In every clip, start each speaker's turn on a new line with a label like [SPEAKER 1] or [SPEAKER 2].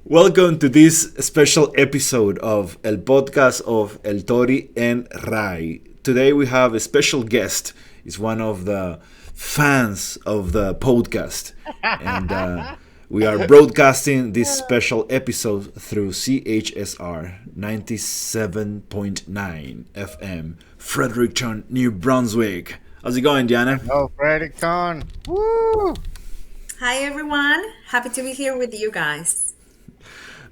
[SPEAKER 1] Welcome to this special episode of El Podcast of El Tori and Rai. Today we have a special guest. He's one of the fans of the podcast. And we are broadcasting this special episode through CHSR 97.9 FM, Fredericton, New Brunswick. How's it going, Diana?
[SPEAKER 2] Oh, Predicon. Woo!
[SPEAKER 3] Hi everyone, happy to be here with you guys.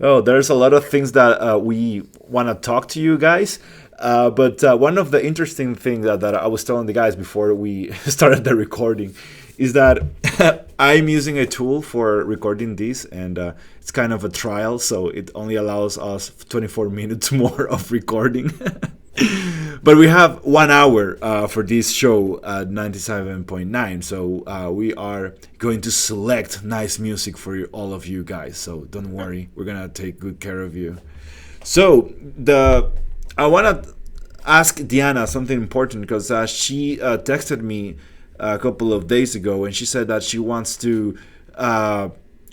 [SPEAKER 1] Oh, there's a lot of things that we want to talk to you guys. But one of the interesting things that I was telling the guys before we started the recording is that I'm using a tool for recording this, and it's kind of a trial, so it only allows us 24 minutes more of recording. But we have 1 hour for this show at 97.9, so we are going to select nice music for all of you guys, so don't worry, we're gonna take good care of you. So I want to ask Diana something important because she texted me a couple of days ago, and she said that she wants to uh,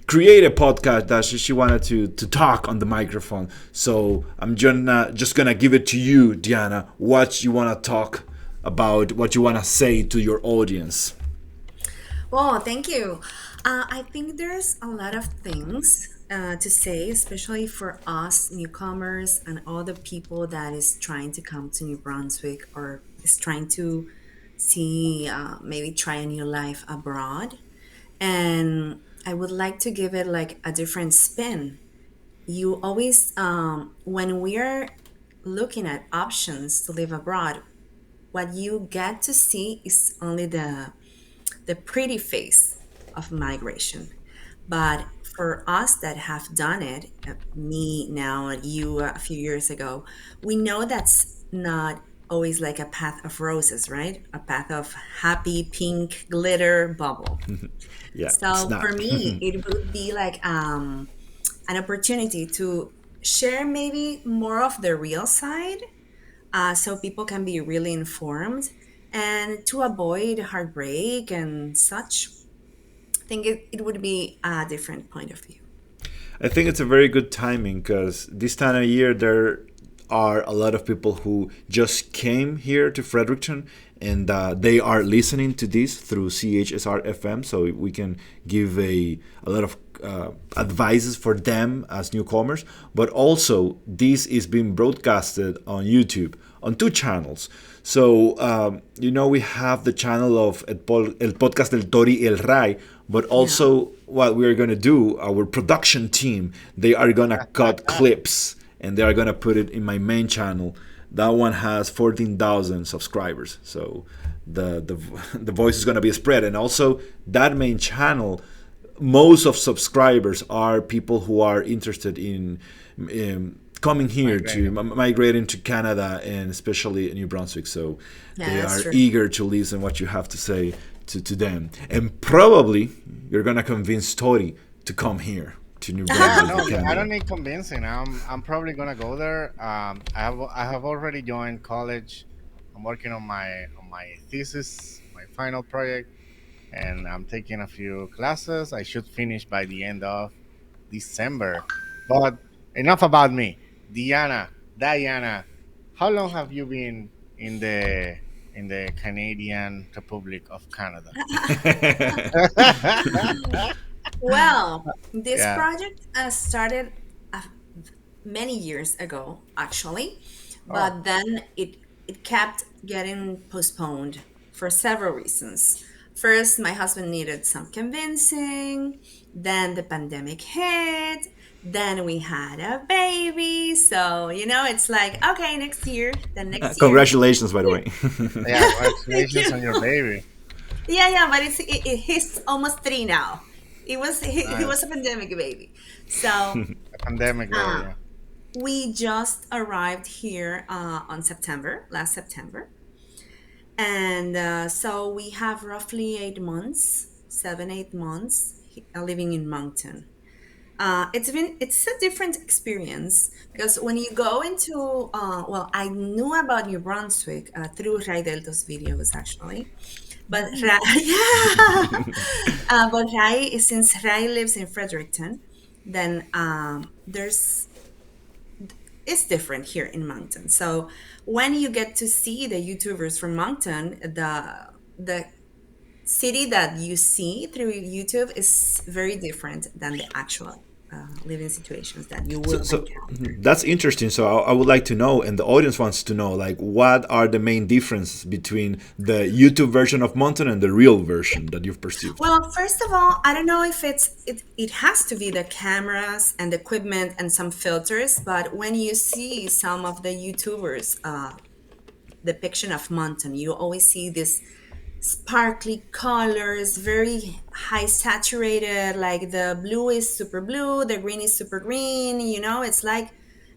[SPEAKER 1] create a podcast that she wanted to talk on the microphone. So I'm just gonna give it to you, Diana. What you wanna talk about? What you wanna say to your audience?
[SPEAKER 3] Well, thank you. I think there's a lot of things to say, especially for us newcomers and all the people that is trying to come to New Brunswick or is trying to see maybe try a new life abroad. And I would like to give it like a different spin. You always, when we're looking at options to live abroad, what you get to see is only the pretty face of migration. But for us that have done it, me now and you a few years ago, we know that's not always like a path of roses, right? A path of happy pink glitter bubble.
[SPEAKER 1] Yeah, it's
[SPEAKER 3] So for
[SPEAKER 1] not.
[SPEAKER 3] me, it would be like an opportunity to share maybe more of the real side so people can be really informed and to avoid heartbreak and such. I think it would be a different point of view.
[SPEAKER 1] I think it's a very good timing because this time of year there are a lot of people who just came here to Fredericton, and they are listening to this through CHSR FM, so we can give a lot of advices for them as newcomers. But also, this is being broadcasted on YouTube on two channels. So, we have the channel of El Podcast del Tori El Rai, but
[SPEAKER 3] Yeah.
[SPEAKER 1] also what we are going to do, our production team, they are going to cut clips and they are going to put it in my main channel. That one has 14,000 subscribers. So the the voice is going to be spread. And also that main channel, most of subscribers are people who are interested in coming here to
[SPEAKER 2] Migrating.
[SPEAKER 1] migrating to Canada and especially New Brunswick. So
[SPEAKER 3] Yeah,
[SPEAKER 1] they
[SPEAKER 3] that's
[SPEAKER 1] are
[SPEAKER 3] true.
[SPEAKER 1] eager to listen what you have to say to them. And probably you're gonna convince Tori to come here to New
[SPEAKER 2] Yeah,
[SPEAKER 1] Brunswick,
[SPEAKER 2] no, I
[SPEAKER 1] Canada.
[SPEAKER 2] don't need convincing. I'm probably gonna go there. I have already joined college. I'm working on my thesis, my final project, and I'm taking a few classes. I should finish by the end of December. But enough about me. Diana, how long have you been in the Canadian Republic of Canada?
[SPEAKER 3] Well, this
[SPEAKER 2] Yeah.
[SPEAKER 3] project started uh, many years ago, actually,
[SPEAKER 2] Oh,
[SPEAKER 3] but then it kept getting postponed for several reasons. First, my husband needed some convincing, then the pandemic hit, then we had a baby. So, it's like, okay, next year, then next year.
[SPEAKER 1] Congratulations, by the way.
[SPEAKER 2] yeah.
[SPEAKER 3] Thank
[SPEAKER 2] Congratulations
[SPEAKER 3] you.
[SPEAKER 2] on your baby.
[SPEAKER 3] Yeah, yeah, but he's almost three now. He
[SPEAKER 2] Nice.
[SPEAKER 3] was a pandemic baby. So
[SPEAKER 2] A pandemic baby.
[SPEAKER 3] uh,
[SPEAKER 2] Yeah.
[SPEAKER 3] we just arrived here on last September, and so we have roughly 8 months, 7, 8 months living in Moncton. It's a different experience because when you go into well, I knew about New Brunswick through Ray Delto's videos actually, but yeah, but Rai, since Rai lives in Fredericton, then there's it's different here in Moncton. So when you get to see the YouTubers from Moncton, the city that you see through YouTube is very different than the actual living situations that you
[SPEAKER 1] So,
[SPEAKER 3] will
[SPEAKER 1] so
[SPEAKER 3] encounter.
[SPEAKER 1] that's interesting. So I would like to know, and the audience wants to know, like, what are the main differences between the YouTube version of Mountain and the real version that you've perceived?
[SPEAKER 3] Well, first of all, I don't know if it has to be the cameras and the equipment and some filters, but when you see some of the YouTubers depiction of Mountain, you always see this sparkly colors, very high saturated, like the blue is super blue, the green is super green, it's like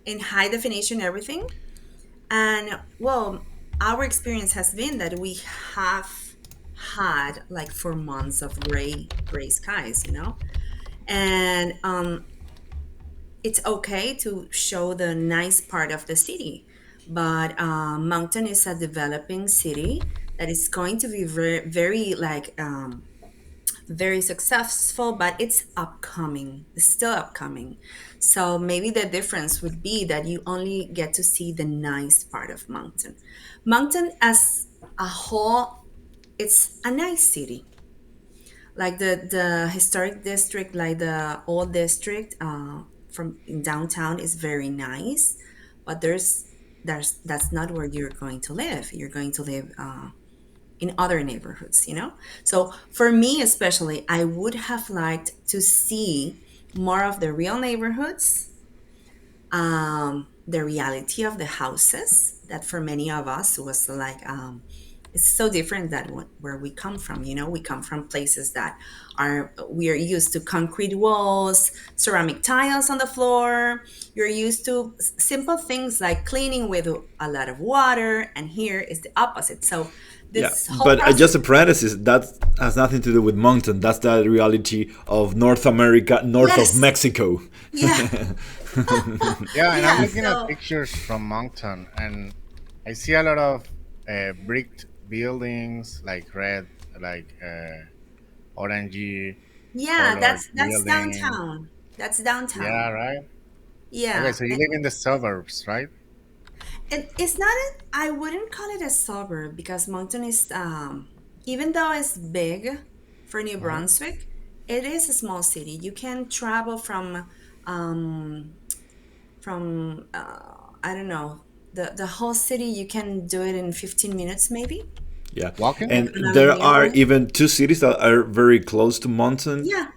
[SPEAKER 3] in high definition everything. And well, our experience has been that we have had like 4 months of gray skies, and it's okay to show the nice part of the city, but Moncton is a developing city that is going to be very, very like very successful, but it's upcoming. It's still upcoming. So maybe the difference would be that you only get to see the nice part of Moncton. Moncton as a whole, it's a nice city. Like the historic district, like the old district from in downtown is very nice, but that's not where you're going to live. You're going to live in other neighborhoods. So for me especially, I would have liked to see more of the real neighborhoods, the reality of the houses that for many of us was like it's so different than where we come from. We come from places that we are used to concrete walls, ceramic tiles on the floor. You're used to simple things like cleaning with a lot of water, and here is the opposite. So
[SPEAKER 1] Yeah,
[SPEAKER 3] this whole
[SPEAKER 1] but
[SPEAKER 3] process.
[SPEAKER 1] just a parenthesis, that has nothing to do with Mountain. That's the reality of North America, north of
[SPEAKER 3] Yes.
[SPEAKER 1] Mexico.
[SPEAKER 3] Yeah.
[SPEAKER 2] Yeah, and I'm
[SPEAKER 3] Yeah.
[SPEAKER 2] looking at
[SPEAKER 3] So
[SPEAKER 2] pictures from Moncton, and I see a lot of bricked buildings, like red, like orangey
[SPEAKER 3] yeah,
[SPEAKER 2] colored
[SPEAKER 3] that's
[SPEAKER 2] buildings.
[SPEAKER 3] downtown. That's
[SPEAKER 2] Yeah,
[SPEAKER 3] downtown.
[SPEAKER 2] right. Okay,
[SPEAKER 3] Yeah.
[SPEAKER 2] so you live in the suburbs, right?
[SPEAKER 3] It's not I wouldn't call it a suburb because Moncton is even though it's big for New
[SPEAKER 2] Uh-huh.
[SPEAKER 3] Brunswick, it is a small city. You can travel um from I don't know, the whole city. You can do it in 15 minutes maybe,
[SPEAKER 1] Yeah,
[SPEAKER 2] Walking?
[SPEAKER 1] and
[SPEAKER 3] economic
[SPEAKER 1] there are
[SPEAKER 3] nearly.
[SPEAKER 1] even two cities that are very close to Mountain.
[SPEAKER 3] Yeah.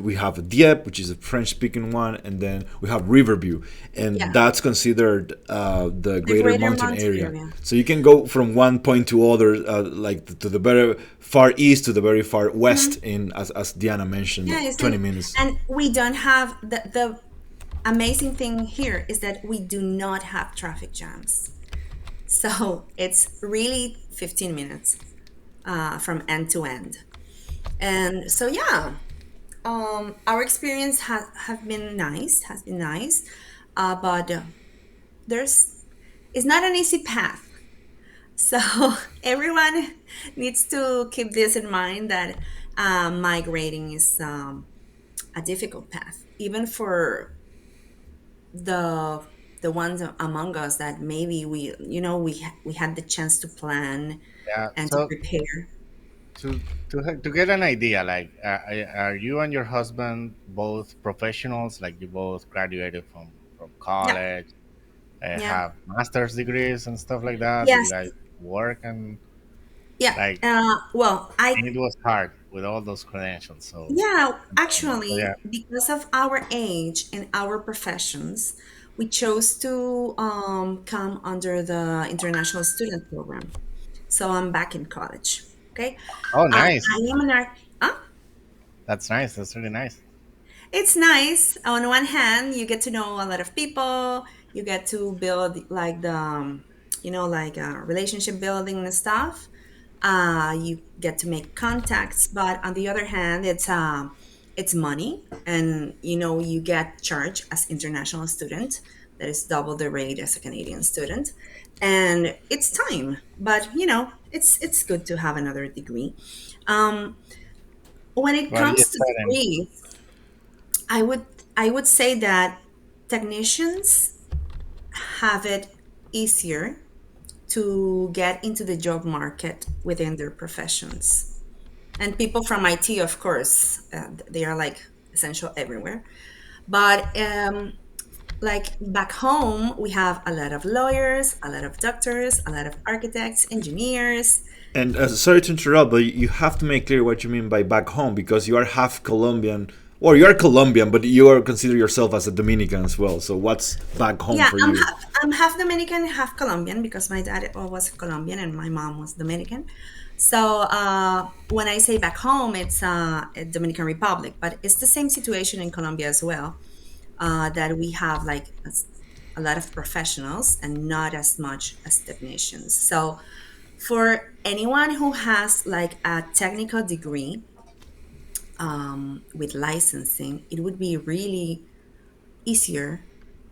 [SPEAKER 1] We have Dieppe, which is a French-speaking one, and then we have Riverview, and
[SPEAKER 3] Yeah.
[SPEAKER 1] that's considered the
[SPEAKER 3] The
[SPEAKER 1] Greater
[SPEAKER 3] greater
[SPEAKER 1] Mountain
[SPEAKER 3] Mountain
[SPEAKER 1] area.
[SPEAKER 3] area.
[SPEAKER 1] So you can go from one point to other, like to the very far east to the very far west.
[SPEAKER 3] Mhm.
[SPEAKER 1] In as Diana mentioned,
[SPEAKER 3] Yeah, it's
[SPEAKER 1] 20 minutes.
[SPEAKER 3] and we don't have the amazing thing here is that we do not have traffic jams. So it's really 15 minutes from end to end. And so, yeah, our experience has been nice, but there's, it's not an easy path. So everyone needs to keep this in mind that migrating is a difficult path, even for the the ones among us that maybe we had the chance to plan
[SPEAKER 2] Yeah.
[SPEAKER 3] and to
[SPEAKER 2] So
[SPEAKER 3] prepare.
[SPEAKER 2] to get an idea, like, are you and your husband both professionals? Like, you both graduated from
[SPEAKER 3] Yeah,
[SPEAKER 2] college,
[SPEAKER 3] yeah,
[SPEAKER 2] have master's degrees and stuff like that? Do you
[SPEAKER 3] yes,
[SPEAKER 2] guys work and
[SPEAKER 3] yeah.
[SPEAKER 2] like?
[SPEAKER 3] Well,
[SPEAKER 2] And it was hard with all those credentials. So,
[SPEAKER 3] yeah,
[SPEAKER 2] yeah.
[SPEAKER 3] actually, because of our age and our professions, we chose to come under the international student program. So I'm back in college. Okay,
[SPEAKER 2] Oh,
[SPEAKER 3] I
[SPEAKER 2] nice.
[SPEAKER 3] am an art. Huh?
[SPEAKER 2] That's nice. That's really nice.
[SPEAKER 3] It's nice. On one hand, you get to know a lot of people. You get to build like like relationship building and stuff. You get to make contacts, but on the other hand, it's money, and you get charged as international student. That is double the rate as a Canadian student, and it's time. But it's good to have another degree. Um, when it
[SPEAKER 2] What are you
[SPEAKER 3] comes to
[SPEAKER 2] studying?
[SPEAKER 3] degrees, I would. I would say that technicians have it easier to get into the job market within their professions. And people from IT, of course, they are like essential everywhere. But like back home, we have a lot of lawyers, a lot of doctors, a lot of architects, engineers.
[SPEAKER 1] And sorry to interrupt, but you have to make clear what you mean by back home because you are half Colombian, or you are Colombian, but you are consider yourself as a Dominican as well. So what's back home
[SPEAKER 3] Yeah,
[SPEAKER 1] for you?
[SPEAKER 3] I'm half Dominican, half Colombian because my dad was Colombian and my mom was Dominican. So when I say back home, it's Dominican Republic, but it's the same situation in Colombia as well. That we have like a lot of professionals and not as much as technicians. So for anyone who has like a technical degree with licensing, it would be really easier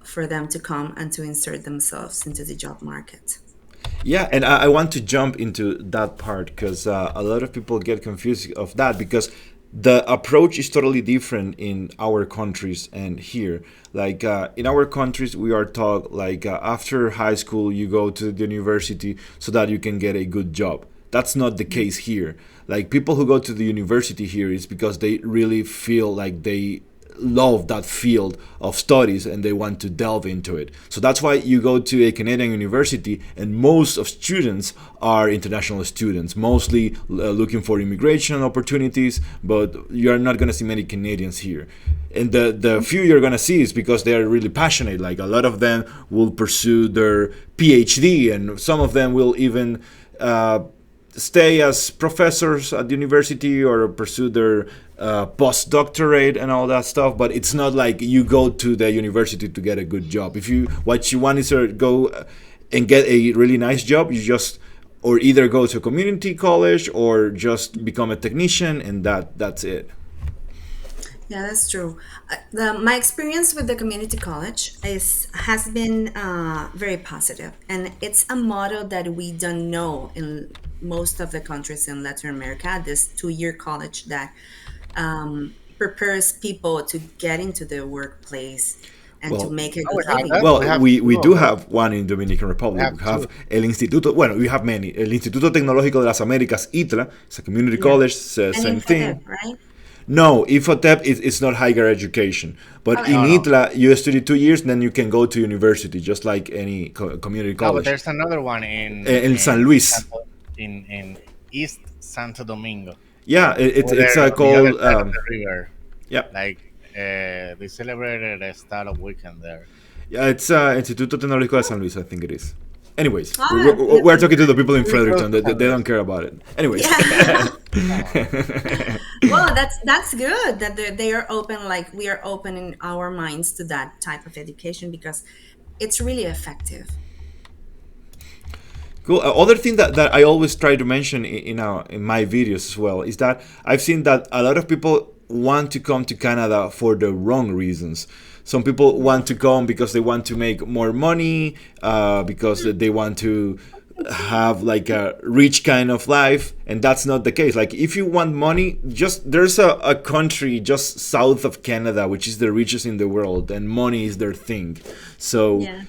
[SPEAKER 3] for them to come and to insert themselves into the job market.
[SPEAKER 1] Yeah, and I want to jump into that part because a lot of people get confused of that because the approach is totally different in our countries and here. Like in our countries, we are taught like after high school you go to the university so that you can get a good job. That's not the case here. Like people who go to the university here is because they really feel like they love that field of studies and they want to delve into it. So that's why you go to a Canadian university and most of students are international students, mostly looking for immigration opportunities, but you're not going to see many Canadians here. And the few you're going to see is because they are really passionate. Like a lot of them will pursue their PhD and some of them will even stay as professors at the university or pursue their postdoctorate and all that stuff. But it's not like you go to the university to get a good job. If you what you want is to go and get a really nice job, you just or either go to a community college or just become a technician, and that's it.
[SPEAKER 3] Yeah, that's true. My experience with the community college is has been very positive, and it's a model that we don't know in most of the countries in Latin America. This 2 year college that prepares people to get into the workplace and to
[SPEAKER 1] Well,
[SPEAKER 3] make a
[SPEAKER 2] Oh,
[SPEAKER 3] good
[SPEAKER 2] we have
[SPEAKER 3] living.
[SPEAKER 2] that. We
[SPEAKER 1] Well,
[SPEAKER 2] have
[SPEAKER 1] we
[SPEAKER 2] two of
[SPEAKER 1] do
[SPEAKER 2] those.
[SPEAKER 1] have one in Dominican
[SPEAKER 2] We
[SPEAKER 1] Republic.
[SPEAKER 2] have
[SPEAKER 1] We have
[SPEAKER 2] two.
[SPEAKER 1] el Instituto, bueno, we have many. El Instituto Tecnológico de las Américas, ITLA, it's a community
[SPEAKER 3] Yeah,
[SPEAKER 1] college,
[SPEAKER 3] and
[SPEAKER 1] same
[SPEAKER 3] Infotep,
[SPEAKER 1] thing.
[SPEAKER 3] right?
[SPEAKER 1] No, Ifotep is not higher education. But
[SPEAKER 3] Okay.
[SPEAKER 1] in
[SPEAKER 2] No, no,
[SPEAKER 1] ITLA, you study 2 years, then you can go to university, just like any community
[SPEAKER 2] no. But
[SPEAKER 1] college.
[SPEAKER 2] there's another one in
[SPEAKER 1] In San Luis.
[SPEAKER 2] in East Santo Domingo,
[SPEAKER 1] Yeah,
[SPEAKER 2] over
[SPEAKER 1] it's
[SPEAKER 2] there on the other
[SPEAKER 1] called,
[SPEAKER 2] side of the river.
[SPEAKER 1] yeah.
[SPEAKER 2] Like they celebrated a start of weekend there.
[SPEAKER 1] Yeah, it's Instituto Tecnológico de San Luis, I think it is. Anyways,
[SPEAKER 3] Ah,
[SPEAKER 1] we're talking to the people in
[SPEAKER 2] Pretty close
[SPEAKER 1] Fredericton.
[SPEAKER 2] to
[SPEAKER 1] They
[SPEAKER 2] San
[SPEAKER 1] don't
[SPEAKER 2] Luis.
[SPEAKER 1] care about it. Anyways.
[SPEAKER 3] yeah.
[SPEAKER 2] No.
[SPEAKER 3] Well, that's good that they are open. Like we are opening our minds to that type of education because it's really effective.
[SPEAKER 1] Cool. Other thing that I always try to mention in my videos as well is that I've seen that a lot of people want to come to Canada for the wrong reasons. Some people want to come because they want to make more money, because they want to have like a rich kind of life, and that's not the case. Like if you want money, just there's a country just south of Canada which is the richest in the world, and money is their thing. So
[SPEAKER 3] Yeah.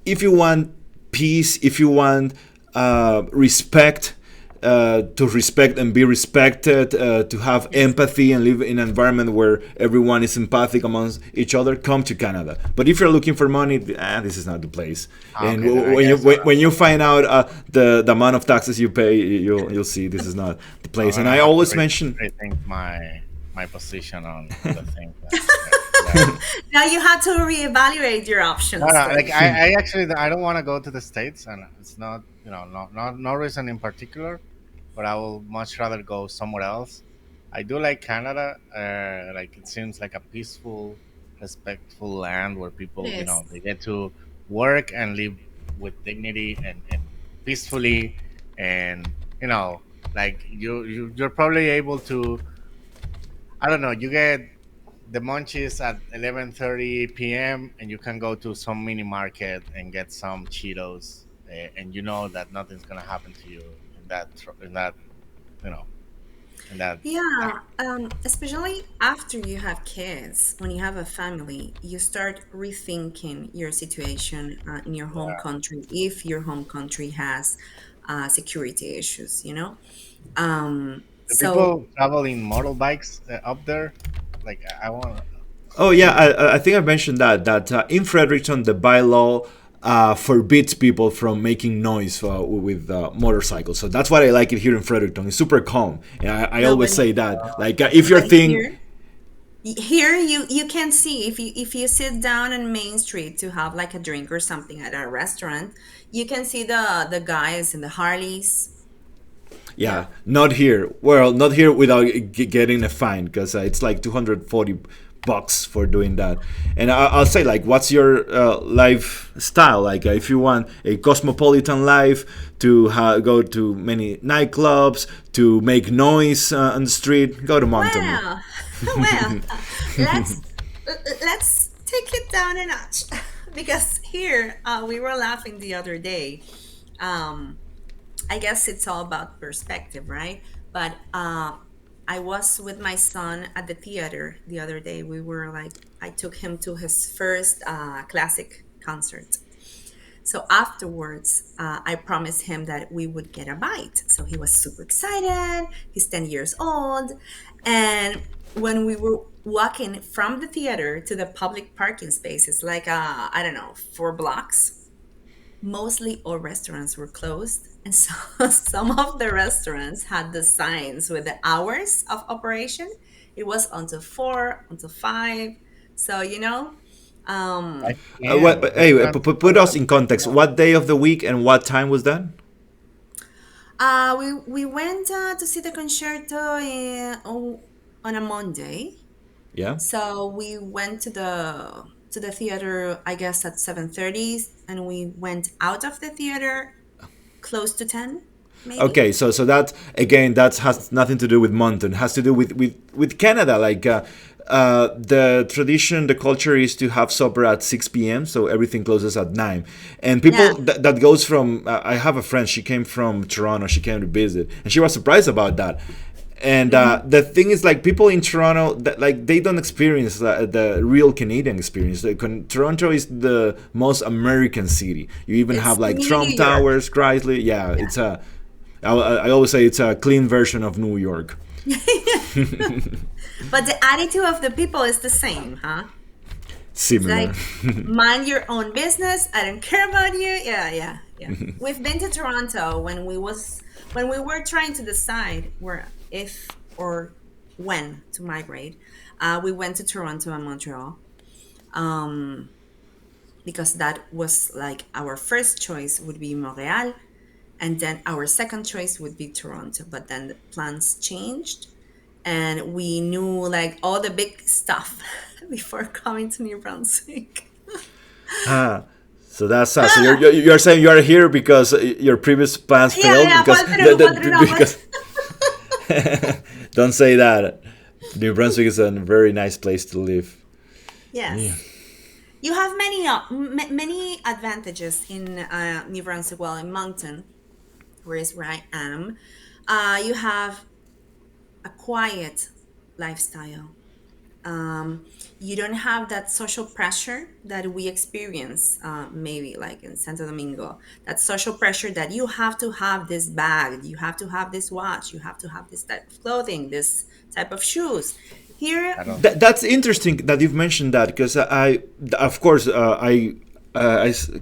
[SPEAKER 1] if you want peace, if you want respect, to respect and be respected, to have
[SPEAKER 3] Yes.
[SPEAKER 1] empathy and live in an environment where everyone is empathic amongst each other, come to Canada. But if you're looking for money, this is not the place.
[SPEAKER 2] Ah,
[SPEAKER 1] And
[SPEAKER 2] okay, then I
[SPEAKER 1] when you
[SPEAKER 2] guess
[SPEAKER 1] when you find out the amount of taxes you pay, you'll see this is not the
[SPEAKER 2] I'm
[SPEAKER 1] place. And
[SPEAKER 2] gonna
[SPEAKER 1] I
[SPEAKER 2] have to
[SPEAKER 1] always mention,
[SPEAKER 2] rethink my position on the thing. Yeah.
[SPEAKER 3] Now you have to reevaluate your
[SPEAKER 2] No,
[SPEAKER 3] options,
[SPEAKER 2] no,
[SPEAKER 3] though.
[SPEAKER 2] like I actually I don't want to go to the states, and it's not no reason in particular, but I will much rather go somewhere else. I do like Canada. Like it seems like a peaceful, respectful land where
[SPEAKER 3] It
[SPEAKER 2] people
[SPEAKER 3] is.
[SPEAKER 2] they get to work and live with dignity and peacefully, and like you're probably able to, I don't know, you get the munchies at 11:30 p.m. and you can go to some mini market and get some Cheetos, and you know that nothing's gonna happen to you in that you know and that
[SPEAKER 3] Yeah, especially after you have kids, when you have a family, you start rethinking your situation in your home
[SPEAKER 2] yeah.
[SPEAKER 3] country if your home country has security issues, you know?
[SPEAKER 2] The
[SPEAKER 3] So,
[SPEAKER 2] people traveling motorbikes up there, like I want
[SPEAKER 1] Oh
[SPEAKER 2] to
[SPEAKER 1] yeah,
[SPEAKER 2] see.
[SPEAKER 1] I think I mentioned that in Fredericton the bylaw forbids people from making noise with motorcycles. So that's why I like it here in Fredericton. It's super calm. And I
[SPEAKER 3] no,
[SPEAKER 1] always say that. Like if your
[SPEAKER 3] but
[SPEAKER 1] thing,
[SPEAKER 3] here you can see if you sit down on Main Street to have like a drink or something at a restaurant, you can see the guys in the Harleys.
[SPEAKER 1] yeah,
[SPEAKER 3] Yeah.
[SPEAKER 1] not here. Well, not here without getting a fine because it's like 240 bucks for doing that. And I'll say like, what's your lifestyle? Like, if you want a cosmopolitan life to go to many nightclubs to make noise on the street, go to Moncton.
[SPEAKER 3] Well, well, let's let's take it down a notch because here we were laughing the other day. Um, I guess it's all about perspective, right? But I was with my son at the theater the other day. We were like, I took him to his first classic concert. So afterwards, I promised him that we would get a bite. So he was super excited. He's 10 years old. And when we were walking from the theater to the public parking space, it's like, I don't know, 4 blocks. Mostly all restaurants were closed. And so some of the restaurants had the signs with the hours of operation. It was until 4, until 5. So, um,
[SPEAKER 2] 5 p.m.
[SPEAKER 1] What, hey,
[SPEAKER 2] Restaurants
[SPEAKER 1] put
[SPEAKER 2] close
[SPEAKER 1] us
[SPEAKER 2] at
[SPEAKER 1] in
[SPEAKER 2] 5
[SPEAKER 1] context.
[SPEAKER 2] p.m.
[SPEAKER 1] What day of the week and what time was that?
[SPEAKER 3] we went to see the concerto on a Monday.
[SPEAKER 1] Yeah.
[SPEAKER 3] So we went to the theater, I guess at 7:30, and we went out of the theater close to 10, maybe.
[SPEAKER 1] Okay, so that again, that has nothing to do with Moncton. It has to do with Canada. Like the tradition, the culture is to have supper at 6 p.m. So everything closes at 9. And
[SPEAKER 3] Yeah.
[SPEAKER 1] people that goes from. I have a friend. She came from Toronto. She came to visit, and she was surprised about that. And
[SPEAKER 3] Hmm.
[SPEAKER 1] the thing is, like people in Toronto, that, like they don't experience the real Canadian experience. Toronto is the most American city. You even
[SPEAKER 3] It's
[SPEAKER 1] have like
[SPEAKER 3] New
[SPEAKER 1] Trump
[SPEAKER 3] York.
[SPEAKER 1] Towers, Chrysler. Yeah,
[SPEAKER 3] Yeah.
[SPEAKER 1] it's a I always say it's a clean version of New York.
[SPEAKER 3] But the attitude of the people is the same, huh? It's
[SPEAKER 1] Similar.
[SPEAKER 3] like, mind your own business. I don't care about you. Yeah, yeah, yeah. We've been to Toronto when we were trying to decide where if or when to migrate. We went to Toronto and Montreal um, because that was like our first choice would be Montreal, and then our second choice would be Toronto. But then the plans changed, and we knew like all the big stuff before coming to New Brunswick.
[SPEAKER 1] So that's so you're saying you are here because your previous plans
[SPEAKER 3] Yeah,
[SPEAKER 1] failed
[SPEAKER 3] yeah,
[SPEAKER 1] because
[SPEAKER 3] fall through numbers.
[SPEAKER 1] because don't say that. New Brunswick is a very nice place to live. Yeah.
[SPEAKER 3] Yes. You have many advantages in New Brunswick, well, in Moncton, where I am. You have a quiet lifestyle. You don't have that social pressure that we experience, maybe like in Santo Domingo. That social pressure that you have to have this bag, you have to have this watch, you have to have this type of clothing, this type of shoes. Here,
[SPEAKER 2] I don't.
[SPEAKER 1] That's interesting that you've mentioned that because of course,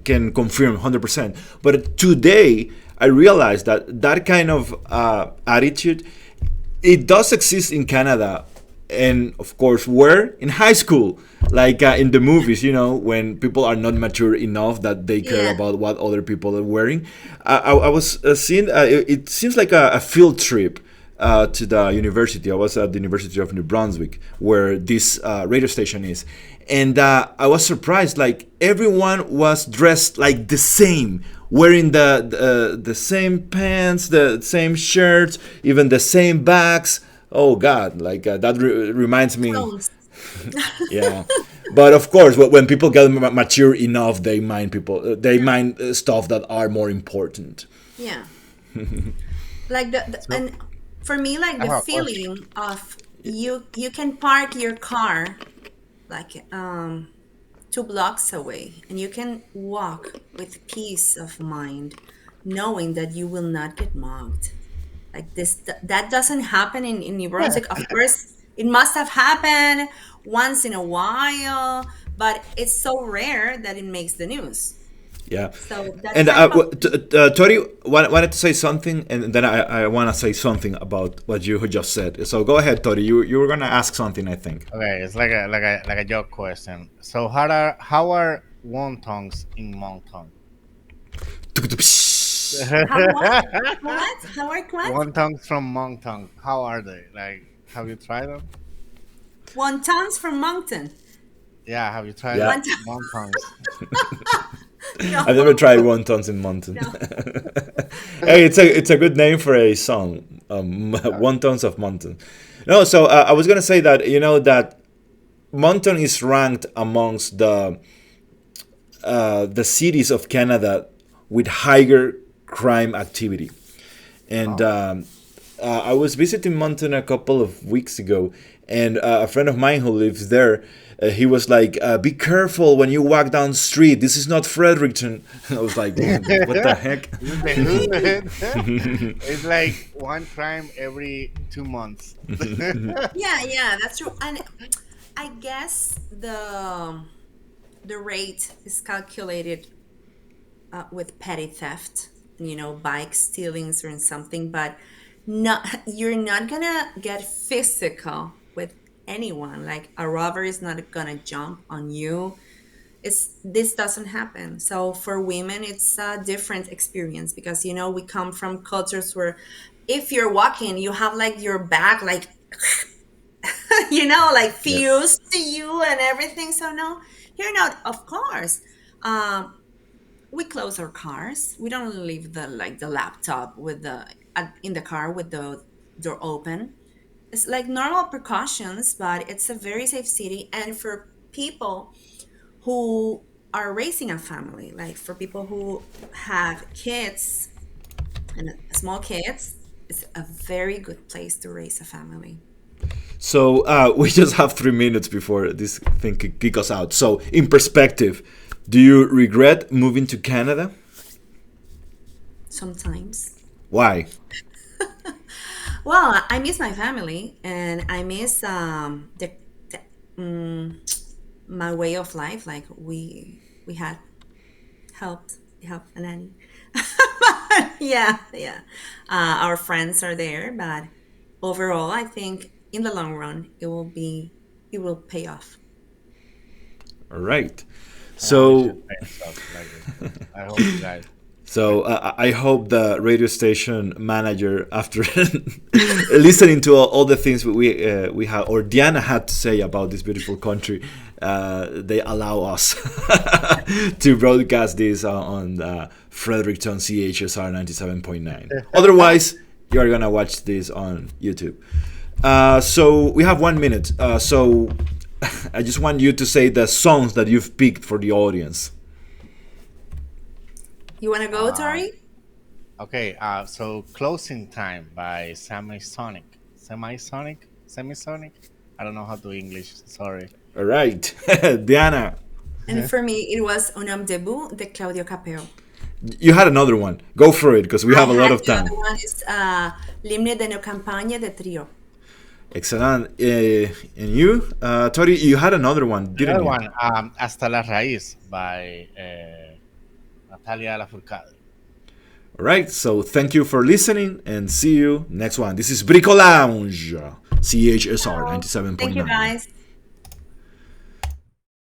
[SPEAKER 1] can confirm 100%. But today, I realized that that kind of attitude, it does exist in Canada, and of course, where in high school, like in the movies, when people are not mature enough that they care
[SPEAKER 3] yeah,
[SPEAKER 1] about what other people are wearing. I was seeing. It seems like a field trip to the university. I was at the University of New Brunswick, where this radio station is, and I was surprised. Like everyone was dressed like the same, wearing the same pants, the same shirts, even the same bags. Oh God! Like that reminds me.
[SPEAKER 3] clones.
[SPEAKER 1] Yeah, but of course, when people get mature enough, they mind they
[SPEAKER 3] Yeah,
[SPEAKER 1] mind stuff that are more important.
[SPEAKER 3] yeah. Like the
[SPEAKER 2] So
[SPEAKER 3] and For me, like
[SPEAKER 2] I
[SPEAKER 3] the
[SPEAKER 2] have a question.
[SPEAKER 3] feeling of you can park your car like 2 blocks away, and you can walk with peace of mind, knowing that you will not get mugged. Like this, that doesn't happen in New Brunswick. Of course, it must have happened once in a while, but it's so rare that it makes the news.
[SPEAKER 1] Yeah.
[SPEAKER 3] So that
[SPEAKER 1] And
[SPEAKER 3] type of
[SPEAKER 1] Tori wanted to say something, and then I want to say something about what you just said. So go ahead, Tori. You were gonna ask something, I think.
[SPEAKER 2] Okay, it's like a joke question. So how are wontons in Moncton?
[SPEAKER 3] how what how are what
[SPEAKER 2] Wontons from Moncton. How are they? Like, have you tried them?
[SPEAKER 3] wontons from Moncton.
[SPEAKER 2] Yeah, have you tried
[SPEAKER 1] Yeah,
[SPEAKER 3] Wonton,
[SPEAKER 2] wontons?
[SPEAKER 3] no,
[SPEAKER 1] I've never tried wontons in Moncton.
[SPEAKER 3] no.
[SPEAKER 1] Hey, it's a good name for a song. Wontons of Moncton. No, so I was gonna say that that Moncton is ranked amongst the cities of Canada with higher crime activity. And
[SPEAKER 2] Oh,
[SPEAKER 1] I was visiting Moncton a couple of weeks ago, and a friend of mine who lives there, he was like, "Be careful when you walk down the street. This is not Fredericton." I was like, "What the heck?"
[SPEAKER 2] this is the hood. It's like one crime every 2 months.
[SPEAKER 3] Yeah, that's true. And I guess the rate is calculated with petty theft, bike stealings or something, but not you're not gonna get physical with anyone. Like a robber is not gonna jump on you. This doesn't happen. So for women, it's a different experience because we come from cultures where if you're walking, you have like your back like like
[SPEAKER 1] Yeah.
[SPEAKER 3] fused to you and everything. So no, you're not. Of course, um, we close our cars. We don't leave the laptop with in the car with the door open. It's like normal precautions, but it's a very safe city. And for people who are raising a family, like for people who have kids and small kids, it's a very good place to raise a family.
[SPEAKER 1] So we just have 3 minutes before this thing could kick us out. So in perspective, do you regret moving to Canada?
[SPEAKER 3] Sometimes.
[SPEAKER 1] Why?
[SPEAKER 3] Well, I miss my family and I miss the um, my way of life. Like we had helped a nanny. Yeah, yeah. Our friends are there, but overall, I think in the long run, it will pay off.
[SPEAKER 1] All right.
[SPEAKER 2] Yeah, it should
[SPEAKER 1] So
[SPEAKER 2] pay itself. Like, I hope you guys.
[SPEAKER 1] I hope the radio station manager, after listening to all the things we had or Diana had to say about this beautiful country, they allow us to broadcast this on Fredericton CHSR 97.9. Otherwise, you're gonna watch this on YouTube. So we have 1 minute. So I just want you to say the songs that you've picked for the audience.
[SPEAKER 3] You want to go,
[SPEAKER 2] Um,
[SPEAKER 3] Tori?
[SPEAKER 2] okay, so Closing Time by Semisonic. Semisonic? Semisonic? I don't know how to English, sorry.
[SPEAKER 1] All right, Diana,
[SPEAKER 3] And for me, it was Un homme debout de Claudio Capeo.
[SPEAKER 1] you had another one. Go for it because we
[SPEAKER 3] I
[SPEAKER 1] have a lot
[SPEAKER 3] had
[SPEAKER 1] of
[SPEAKER 3] the
[SPEAKER 1] time.
[SPEAKER 3] other one is L'hymne de nos campagnes de Trio.
[SPEAKER 1] Excellent. And you, Tori, you had another one,
[SPEAKER 2] The
[SPEAKER 1] didn't
[SPEAKER 2] other
[SPEAKER 1] you?
[SPEAKER 2] one, Hasta la Raíz by Natalia Lafourcade.
[SPEAKER 1] All right. So thank you for listening and see you next one. This is Brico Lounge, CHSR
[SPEAKER 3] Thank you,
[SPEAKER 1] 97.9.
[SPEAKER 3] guys.